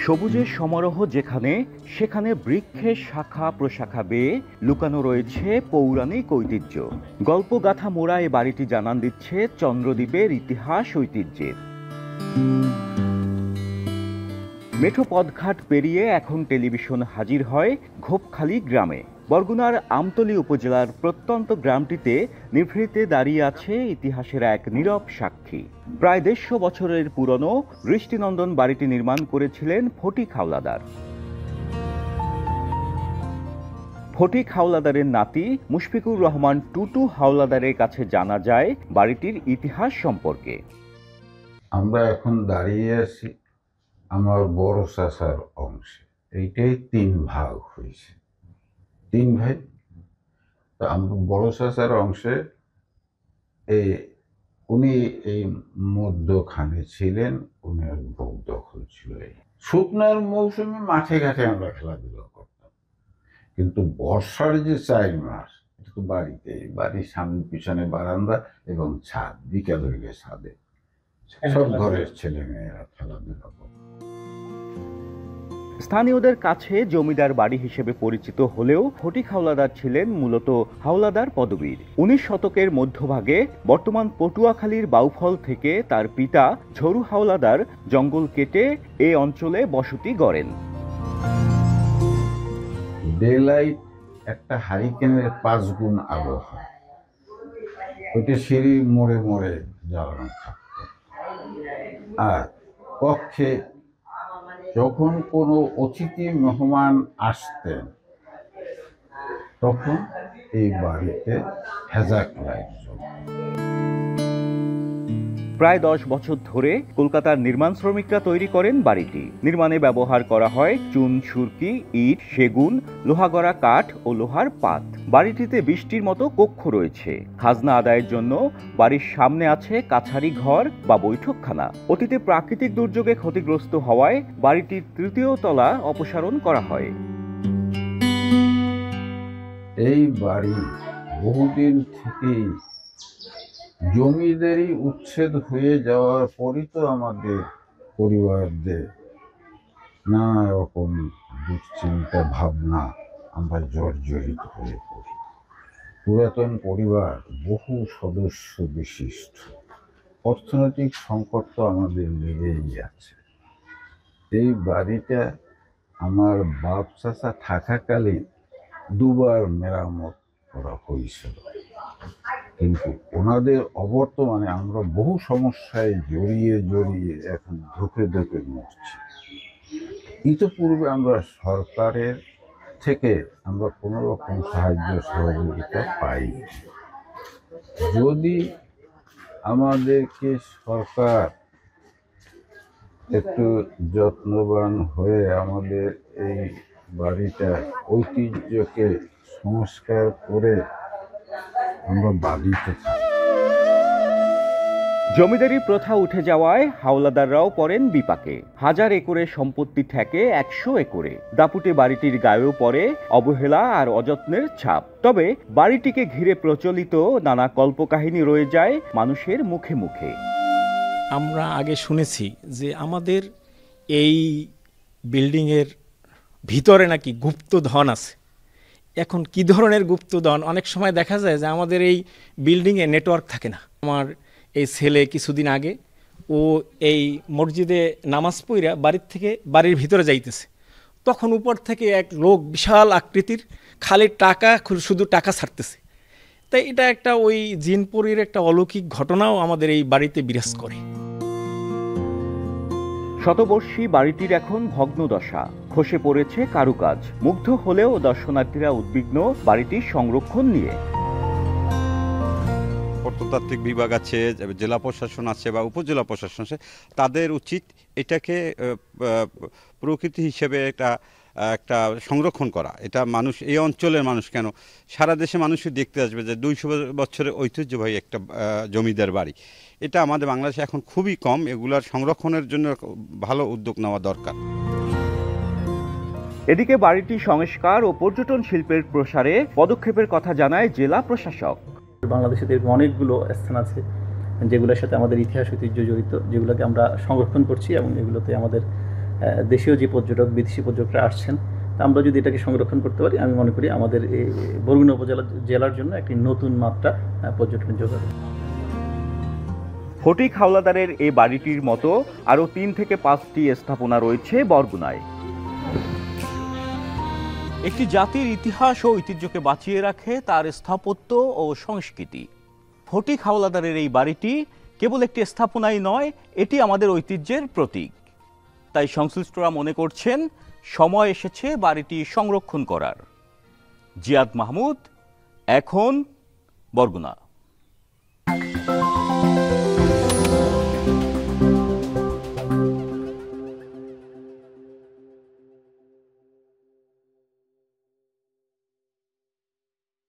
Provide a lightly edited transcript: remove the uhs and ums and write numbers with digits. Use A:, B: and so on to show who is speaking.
A: সবুজের সমারোহ যেখানে, সেখানে বৃক্ষের শাখা প্রশাখা বেয়ে লুকানো রয়েছে পৌরাণিক ঐতিহ্য। গল্পগাথা মোড়া এ বাড়িটি জানান দিচ্ছে চন্দ্রদ্বীপের ইতিহাস ঐতিহ্যের। মেঠো পথঘাট পেরিয়ে এখন টেলিভিশন হাজির হয় ঘোপখালী গ্রামে। বরগুনার আমতলী উপজেলার প্রত্যন্ত গ্রামটিতে নিভৃতে দাঁড়িয়ে আছে ইতিহাসের এক নীরব সাক্ষী। প্রায় 150 বছরের পুরনো দৃষ্টিনন্দন বাড়িটি নির্মাণ করেছিলেন ফটিক হাওলাদার। ফটিক হাওলাদারের নাতি মুশফিকুর রহমান টুটু হাওলাদারের কাছে জানা যায় বাড়িটির ইতিহাস সম্পর্কে।
B: আমরা এখন দাঁড়িয়ে আছি আমার বড় চাচার অংশে। এইটাই 3 ভাগ হয়েছে, 3 ভাই। তো আমার বড় চাচার অংশে উনি এই মধ্যখানে ছিলেন, উনি ভোগ দখল ছিল। শুকনার মৌসুমে মাঠে ঘাটে আমরা খেলাধুলা করতাম, কিন্তু বর্ষার যে 4 মাস এটা তো বাড়ির সামনে পিছনে বারান্দা এবং ছাদ, বিকাল হয়ে গেছে ছাদে সব ঘরের ছেলে মেয়েরা খেলাধুলা করত।
A: স্থানীয়দের কাছে জমিদার বাড়ি হিসেবে পরিচিত হলেও ফটিক হাওলাদার ছিলেন মূলত হাওলাদার পদবীর। 19 শতকের মধ্যভাগে বর্তমান পটুয়াখালীর বাউফল থেকে তার পিতা ঝরু হাওলাদার জঙ্গল কেটে এ অঞ্চলে বসতি গড়েন।
B: ডেলাইট একটা হারিকেনের 5 গুণ আলো হয়, ওইটা সিঁড়ি মোড়ে মোড়ে জ্বালানো থাকত। আর কক্ষে যখন কোনো অতিথি মেহমান আসতেন তখন এই বাড়িতে হ্যাজাক লাইট জ্বলত।
A: প্রায় 10 বছর ধরে কলকাতার নির্মাণ শ্রমিকরা তৈরি করেন বাড়িটি। নির্মাণে ব্যবহার করা হয় চুন, সুরকি, ইট, সেগুন, লোহাগড়া কাঠ ও লোহার পাত। বাড়িটিতে 20টির মতো কক্ষ রয়েছে। খাজনা আদায়ের জন্য বাড়ির সামনে আছে কাছারি ঘর বা বৈঠকখানা। অতীতে প্রাকৃতিক দুর্যোগে ক্ষতিগ্রস্ত হওয়ায় বাড়িটির 3য় তলা অপসারণ করা হয়।
B: এই বাড়ি বহুদিন থেকেই জমিদারি উচ্ছেদ হয়ে যাওয়ার পরই তো আমাদের পরিবারদের নানা রকম দুশ্চিন্তা ভাবনা আমরা জর্জরিত হয়ে পড়ি। পুরাতন পরিবার বহু সদস্য বিশিষ্ট, অর্থনৈতিক সংকট তো আমাদের লেগেই আছে। এই বাড়িটা আমার বাপ চাচা থাকাকালীন 2 বার মেরামত করা হয়েছিল, কিন্তু ওনাদের অবর্তমানে আমরা বহু সমস্যায় জড়িয়ে এখন ধুকে মরছি। ইতিপূর্বে আমরা সরকারের থেকে আমরা কোনো রকম সাহায্য সহযোগিতা পাই। যদি আমাদেরকে সরকার একটু যত্নবান হয়ে আমাদের এই বাড়িটা ঐতিহ্যকে সংস্কার করে আমরা বাড়িতে থাকি।
A: জমিদারি প্রথা উঠে যাওয়ায় হাওলাদাররাও পড়েন বিপাকে। 1000 একরের সম্পত্তি থেকে 100 একরে। দাপুটে বাড়িটির গায়েও পড়ে অবহেলা আর অযত্নের ছাপ। তবে বাড়িটিকে ঘিরে প্রচলিত নানা কল্পকাহিনী রয়ে যায় মানুষের মুখে মুখে।
C: আমরা আগে শুনেছি যে আমাদের এই বিল্ডিংয়ের ভিতরে নাকি গুপ্তধন আছে। এখন কি ধরনের গুপ্তধন? অনেক সময় দেখা যায় যে আমাদের এই বিল্ডিংয়ে নেটওয়ার্ক থাকে না। আমার এই ছেলে কিছুদিন আগে ও এই মসজিদে নামাজ পড়া বাড়ির ভিতরে যাইতেছে, তখন উপর থেকে এক লোক বিশাল আকৃতির খালি শুধু টাকা ছাড়তেছে। তাই এটা একটা ওই জিনপুরীর একটা অলৌকিক ঘটনাও আমাদের এই বাড়িতে বিরাজ করে।
A: শতবর্ষী বাড়িটির এখন ভগ্নদশা, খসে পড়েছে কারুকাজ। মুগ্ধ হলেও দর্শনার্থীরা উদ্বিগ্ন বাড়িটির সংরক্ষণ নিয়ে।
D: প্রত্নতাত্ত্বিক বিভাগ আছে, জেলা প্রশাসন আছে বা উপজেলা প্রশাসন আছে, তাদের উচিত এটাকে প্রকৃতি হিসেবে একটা সংরক্ষণ করা। এটা মানুষ, এই অঞ্চলের মানুষ কেন সারা দেশে মানুষই দেখতে আসবে যে 200 বছরের ঐতিহ্যবাহী একটা জমিদার বাড়ি। এটা আমাদের বাংলাদেশে এখন খুবই কম। এগুলার সংরক্ষণের জন্য ভালো উদ্যোগ নেওয়া দরকার।
A: এদিকে বাড়িটি সংস্কার ও পর্যটন শিল্পের প্রসারে পদক্ষেপের কথা জানায় জেলা প্রশাসক।
E: বাংলাদেশে অনেকগুলো স্থান আছে যেগুলোর সাথে আমাদের ইতিহাস ঐতিহ্য জড়িত, যেগুলোকে আমরা সংরক্ষণ করছি এবং এগুলোতে আমাদের দেশীয় যে পর্যটক, বিদেশি পর্যটকরা আসছেন, তা আমরা যদি এটাকে সংরক্ষণ করতে পারি, আমি মনে করি আমাদের এই বরগুনা উপজেলা জেলার জন্য একটি নতুন মাত্রা পর্যটন যোগাবে।
A: ফটিক হাওলাদারের এই বাড়িটির মতো আরও 3 থেকে 5টি স্থাপনা রয়েছে বরগুনায়। একটি জাতির ইতিহাস ও ঐতিহ্যকে বাঁচিয়ে রাখে তার স্থাপত্য ও সংস্কৃতি। ফটিক হাওলাদারের এই বাড়িটি কেবল একটি স্থাপনাই নয়, এটি আমাদের ঐতিহ্যের প্রতীক। তাই সংশ্লিষ্টরা মনে করছেন সময় এসেছে বাড়িটি সংরক্ষণ করার। জিয়াদ মাহমুদ, এখন, বরগুনা।